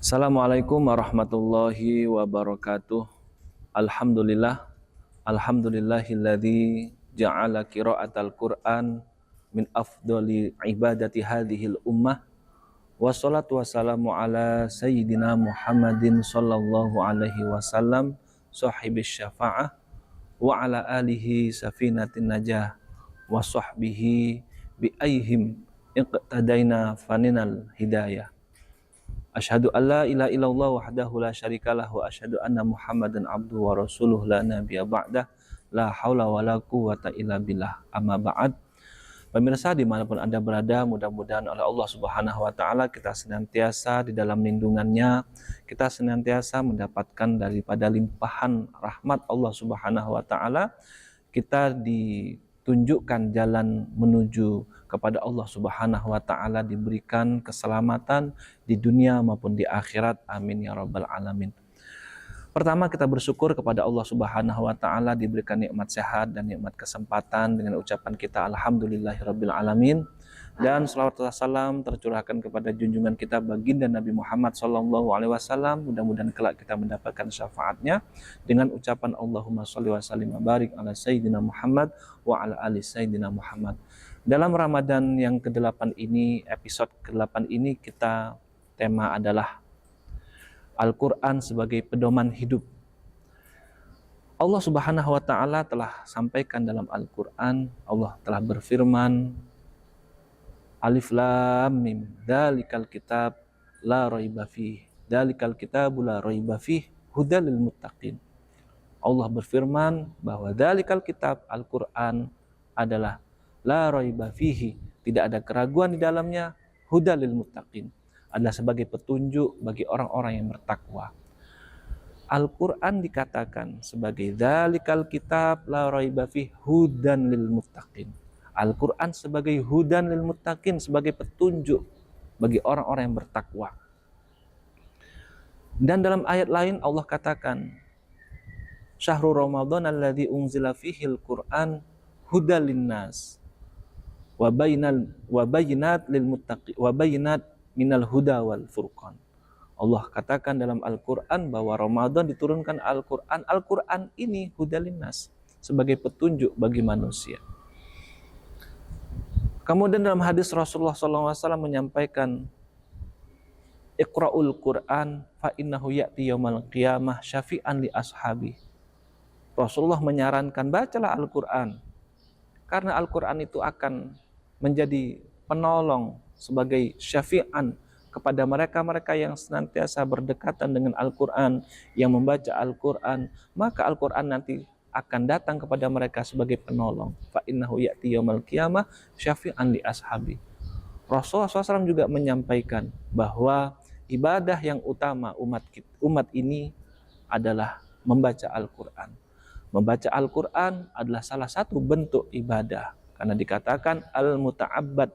Assalamualaikum warahmatullahi wabarakatuh. Alhamdulillah, alhamdulillahilladzi ja'ala qiraatal Qur'an min afdali ibadati hadhil ummah. Wassalatu wassalamu ala sayyidina Muhammadin sallallahu alaihi wasallam sahibis syafa'ah wa ala alihi safinatin najah wa sahbihi bi aihim iqtadaina faninal hidayah. Asyhadu alla ilaha illallah wahdahu la syarikalah wa asyhadu anna Muhammadan abduhu wa rasuluh la nabiyya ba'dah la haula wala quwwata illa billah. Amma ba'd. Pemirsa dimanapun Anda berada, mudah-mudahan oleh Allah Subhanahu wa Ta'ala kita senantiasa di dalam lindungannya, kita senantiasa mendapatkan daripada limpahan rahmat Allah Subhanahu wa Ta'ala, kita ditunjukkan jalan menuju kepada Allah Subhanahu wa Ta'ala, diberikan keselamatan di dunia maupun di akhirat. Amin ya rabbal alamin. Pertama, kita bersyukur kepada Allah Subhanahu wa Ta'ala diberikan nikmat sehat dan nikmat kesempatan dengan ucapan kita alhamdulillahirabbil alamin, dan selawat dan salam tercurahkan kepada junjungan kita baginda Nabi Muhammad sallallahu alaihi wasallam. Mudah-mudahan kelak kita mendapatkan syafaatnya dengan ucapan Allahumma sholli wa sallim wa barik ala sayyidina Muhammad wa ala ali sayyidina Muhammad. Dalam Ramadan yang ke-8 ini, episode ke-8 ini, kita tema adalah Al-Quran sebagai pedoman hidup. Allah Subhanahu wa Ta'ala telah sampaikan dalam Al-Quran, Allah telah berfirman, Alif Lam Mim, Dzalikal kitab la raiba fih, Dzalikal kitabu la raiba fih, hudal lil muttaqin. Allah berfirman bahwa Dzalikal kitab, Al-Quran adalah la raiba fihi, tidak ada keraguan di dalamnya, hudal lil muttaqin, adalah sebagai petunjuk bagi orang-orang yang bertakwa. Al-Quran dikatakan sebagai Dzalikal kitab la raiba fih hudan lil muttaqin. Al-Quran sebagai hudan lil muttaqin, sebagai petunjuk bagi orang-orang yang bertakwa. Dan dalam ayat lain Allah katakan, Syahrul Ramadan alladzi unzila fihil Qur'an hudal linnas wa bayyinat lil muttaqin wa bayyinat minal huda wal furqan. Allah katakan dalam Al-Quran bahwa Ramadan diturunkan Al-Quran. Al-Quran ini hudalinnas, sebagai petunjuk bagi manusia. Kemudian dalam hadis Rasulullah SAW menyampaikan, Iqra'ul Quran fa innahu ya'ti yaumal qiyamah syafi'an li ashabi. Rasulullah menyarankan, bacalah Al-Quran, karena Al-Quran itu akan menjadi penolong sebagai syafi'an kepada mereka-mereka yang senantiasa berdekatan dengan Al-Quran, yang membaca Al-Quran, maka Al-Quran nanti akan datang kepada mereka sebagai penolong. Fa innahu ya'ti yaumal qiyamah syafi'an li ashabi. Rasulullah SAW juga menyampaikan bahwa ibadah yang utama umat ini adalah membaca Al-Quran. Membaca Al-Quran adalah salah satu bentuk ibadah, karena dikatakan al-muta'abbad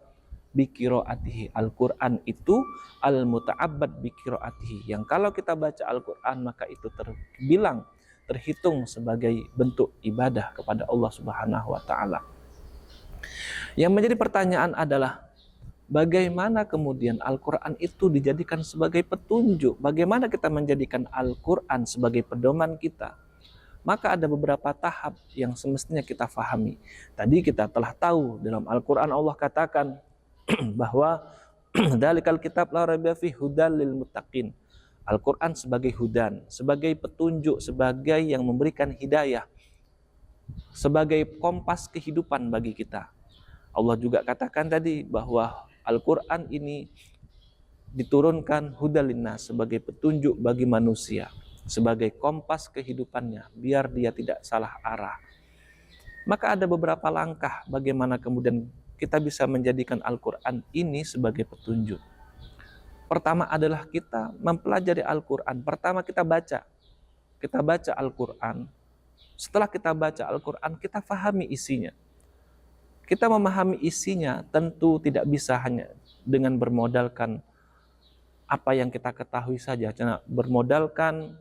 biqiraatihi. Al-Quran itu al-muta'abbad biqiraatihi, yang kalau kita baca Al-Quran maka itu terhitung sebagai bentuk ibadah kepada Allah Subhanahu wa Ta'ala. Yang menjadi pertanyaan adalah, bagaimana kemudian Al-Quran itu dijadikan sebagai petunjuk? Bagaimana kita menjadikan Al-Quran sebagai pedoman kita? Maka ada beberapa tahap yang semestinya kita fahami. Tadi kita telah tahu dalam Al-Quran Allah katakan bahwa Dzalikal kitab la raiba fih hudal lil muttaqin. Al-Quran sebagai hudan, sebagai petunjuk, sebagai yang memberikan hidayah, sebagai kompas kehidupan bagi kita. Allah juga katakan tadi bahwa Al-Quran ini diturunkan hudal linnas, sebagai petunjuk bagi manusia, sebagai kompas kehidupannya, biar dia tidak salah arah. Maka ada beberapa langkah bagaimana kemudian kita bisa menjadikan Al-Quran ini sebagai petunjuk. Pertama adalah kita mempelajari Al-Quran. Pertama kita baca Al-Quran. Setelah kita baca Al-Quran, kita fahami isinya. Kita memahami isinya tentu tidak bisa hanya dengan bermodalkan apa yang kita ketahui saja, bermodalkan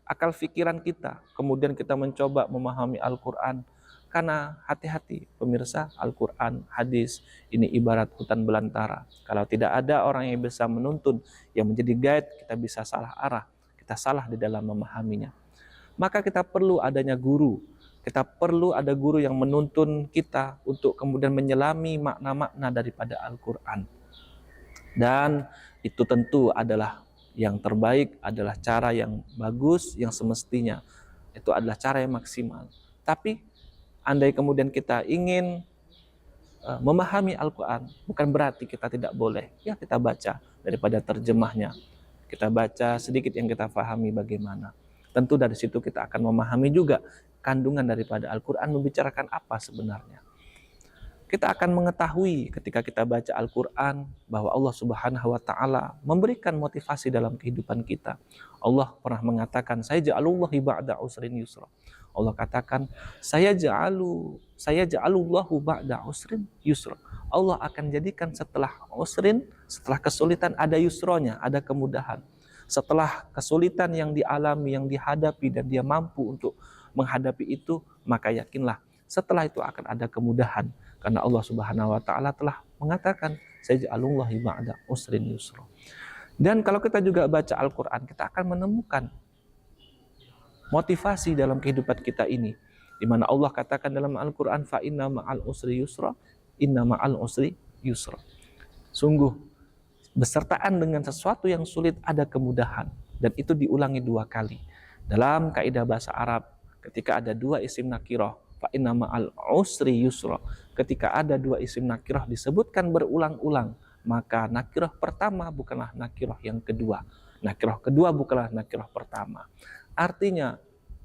akal pikiran kita, kemudian kita mencoba memahami Al-Quran. Karena hati-hati pemirsa, Al-Quran, hadis, ini ibarat hutan belantara. Kalau tidak ada orang yang bisa menuntun, yang menjadi guide, kita bisa salah arah, kita salah di dalam memahaminya. Maka kita perlu adanya guru, kita perlu ada guru yang menuntun kita untuk kemudian menyelami makna-makna daripada Al-Quran. Dan itu tentu adalah yang terbaik, adalah cara yang bagus, yang semestinya. Itu adalah cara yang maksimal. Tapi andai kemudian kita ingin memahami Al-Quran, bukan berarti kita tidak boleh. Ya, kita baca daripada terjemahnya. Kita baca sedikit yang kita pahami bagaimana. Tentu dari situ kita akan memahami juga kandungan daripada Al-Quran membicarakan apa sebenarnya. Kita akan mengetahui ketika kita baca Al-Quran bahwa Allah Subhanahu wa Ta'ala memberikan motivasi dalam kehidupan kita. Allah pernah mengatakan, saya ja'alullahi ba'da usrin yusra. Allah katakan, saya ja'alullahu ba'da usrin yusra. Allah akan jadikan setelah usrin, setelah kesulitan ada yusronya, ada kemudahan. Setelah kesulitan yang dialami, yang dihadapi dan dia mampu untuk menghadapi itu, maka yakinlah setelah itu akan ada kemudahan. Karena Allah Subhanahu wa Ta'ala telah mengatakan, sayaj'alullahi ba'da usrin yusra. Dan kalau kita juga baca Al-Quran, kita akan menemukan motivasi dalam kehidupan kita ini, di mana Allah katakan dalam Al-Quran, fa inna ma'al usri yusra, inna ma'al usri yusra. Sungguh besertaan dengan sesuatu yang sulit ada kemudahan, dan itu diulangi 2 kali. Dalam kaidah bahasa Arab, ketika ada 2 isim nakirah, fa inna ma'al usri yusra, ketika ada 2 isim nakirah disebutkan berulang-ulang, maka nakirah pertama bukanlah nakirah yang kedua, nakirah kedua bukanlah nakirah pertama. Artinya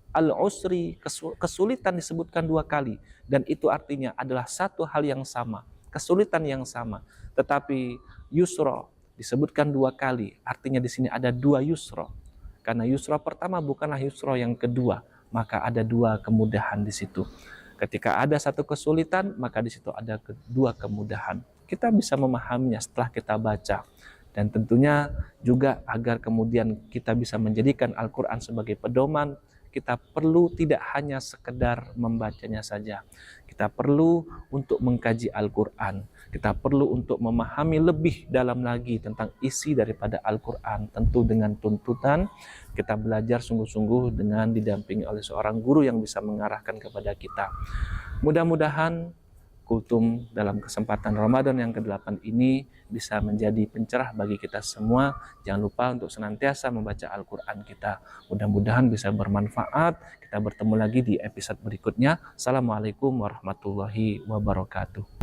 al-usri, kesulitan disebutkan 2 kali, dan itu artinya adalah satu hal yang sama, kesulitan yang sama. Tetapi yusra disebutkan 2 kali, artinya di sini ada 2 yusra. Karena yusra pertama bukanlah yusra yang kedua, maka ada 2 kemudahan di situ. Ketika ada satu kesulitan, maka di situ ada 2 kemudahan. Kita bisa memahaminya setelah kita baca. Dan tentunya juga agar kemudian kita bisa menjadikan Al-Quran sebagai pedoman, kita perlu tidak hanya sekedar membacanya saja. Kita perlu untuk mengkaji Al-Quran. Kita perlu untuk memahami lebih dalam lagi tentang isi daripada Al-Quran. Tentu dengan tuntutan kita belajar sungguh-sungguh dengan didampingi oleh seorang guru yang bisa mengarahkan kepada kita. Mudah-mudahan Kultum dalam kesempatan Ramadan yang ke-8 ini bisa menjadi pencerah bagi kita semua. Jangan lupa untuk senantiasa membaca Al-Quran kita. Mudah-mudahan bisa bermanfaat. Kita bertemu lagi di episode berikutnya. Assalamualaikum warahmatullahi wabarakatuh.